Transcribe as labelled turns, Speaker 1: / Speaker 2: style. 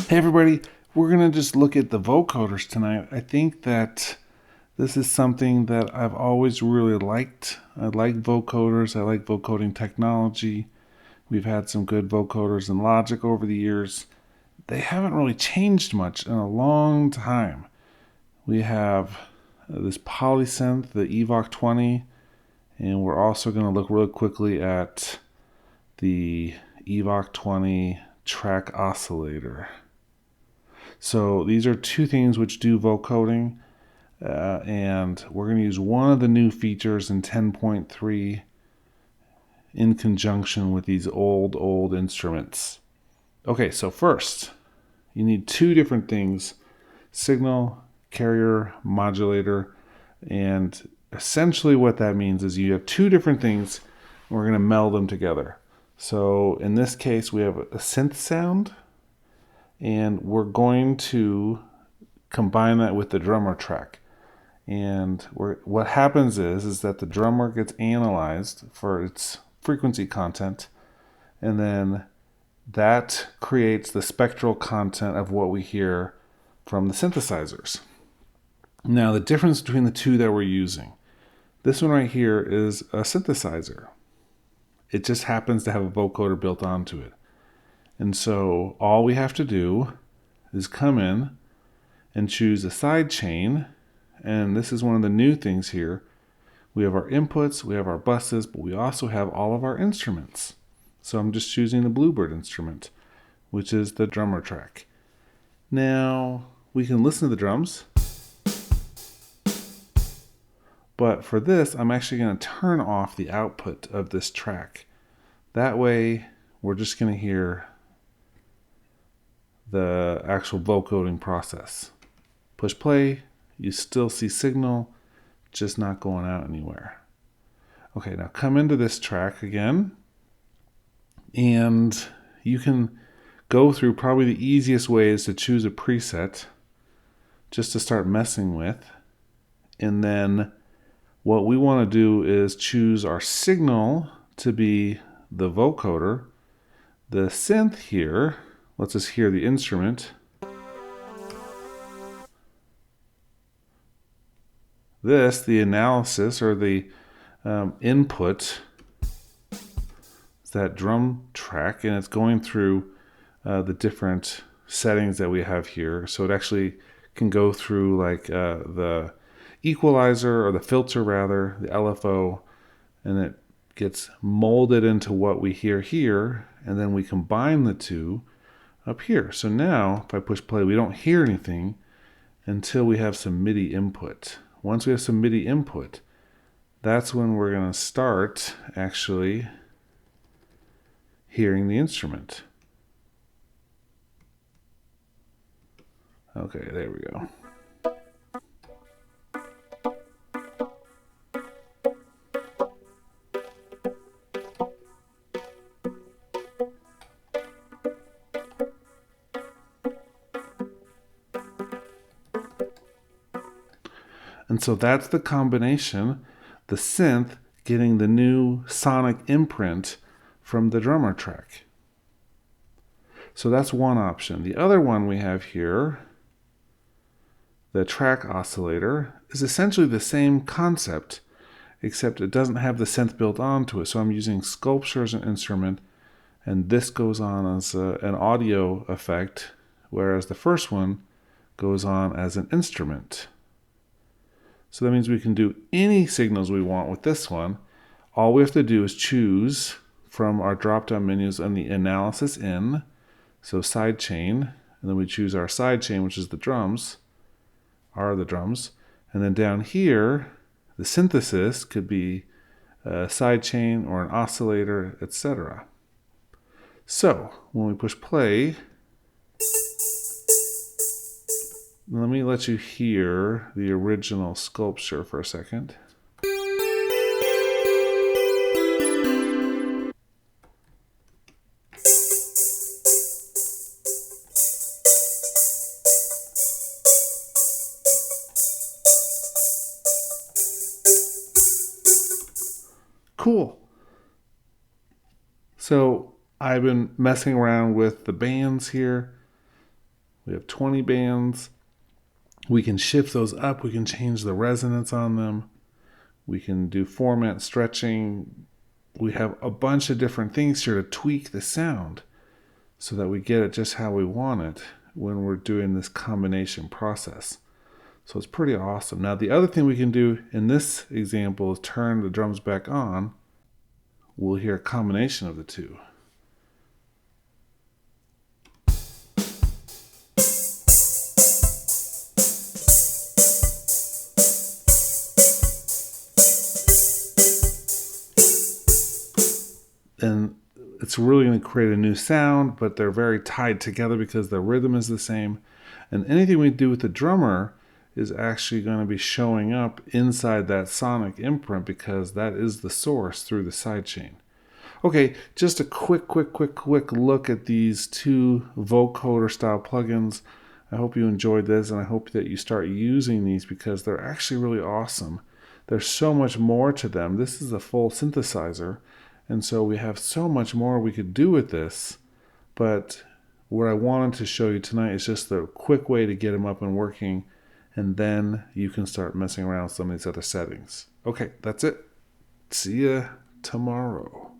Speaker 1: Hey everybody, we're going to just look at the vocoders tonight. I think that this is something that I've always really liked. I like vocoders, I like vocoding technology. We've had some good vocoders in Logic over the years. They haven't really changed much in a long time. We have this polysynth, the Evoc 20, and we're also going to look real quickly at the Evoc 20 track oscillator. So these are two things which do vocoding, and we're going to use one of the new features in 10.3 in conjunction with these old instruments. Okay, so first, you need two different things: signal, carrier, modulator, and essentially what that means is you have two different things, and we're going to meld them together. So in this case, we have a synth sound, and we're going to combine that with the drummer track. And what happens is that the drummer gets analyzed for its frequency content, and then that creates the spectral content of what we hear from the synthesizers. Now, the difference between the two that we're using, this one right here is a synthesizer. It just happens to have a vocoder built onto it. And so all we have to do is come in and choose a side chain. And this is one of the new things here. We have our inputs, we have our buses, but we also have all of our instruments. So I'm just choosing the Bluebird instrument, which is the drummer track. Now we can listen to the drums. But for this, I'm actually going to turn off the output of this track. That way, we're just going to hear the actual vocoding process. Push play, you still see signal, just not going out anywhere. Okay, now come into this track again, and you can go through probably the easiest way is to choose a preset just to start messing with. And then what we want to do is choose our signal to be the vocoder. The synth here lets us hear the instrument. This, the analysis or the input, is that drum track, and it's going through the different settings that we have here. So it actually can go through like the equalizer, or the filter rather, the LFO, and it gets molded into what we hear here, and then we combine the two up here. So now, if I push play, we don't hear anything until we have some MIDI input. Once we have some MIDI input, that's when we're going to start actually hearing the instrument. Okay, there we go. And so that's the combination, the synth getting the new sonic imprint from the drummer track. So that's one option. The other one we have here, the track oscillator, is essentially the same concept, except it doesn't have the synth built onto it. So I'm using Sculpture as an instrument, and this goes on as an audio effect, whereas the first one goes on as an instrument. So that means we can do any signals we want with this one. All we have to do is choose from our drop-down menus on the analysis in, so side chain, and then we choose our side chain, which is the drums, and then down here, the synthesis could be a side chain or an oscillator, etc. So when we push play, let me let you hear the original Sculpture for a second. Cool. So I've been messing around with the bands here. We have 20 bands. We can shift those up. We can change the resonance on them. We can do format stretching. We have a bunch of different things here to tweak the sound so that we get it just how we want it when we're doing this combination process. So it's pretty awesome. Now the other thing we can do in this example is turn the drums back on. We'll hear a combination of the two. And it's really going to create a new sound, but they're very tied together because the rhythm is the same. And anything we do with the drummer is actually going to be showing up inside that sonic imprint because that is the source through the sidechain. Okay, just a quick look at these two vocoder style plugins. I hope you enjoyed this, and I hope that you start using these because they're actually really awesome. There's so much more to them. This is a full synthesizer, and so we have so much more we could do with this. But what I wanted to show you tonight is just a quick way to get them up and working, and then you can start messing around with some of these other settings. Okay, that's it. See ya tomorrow.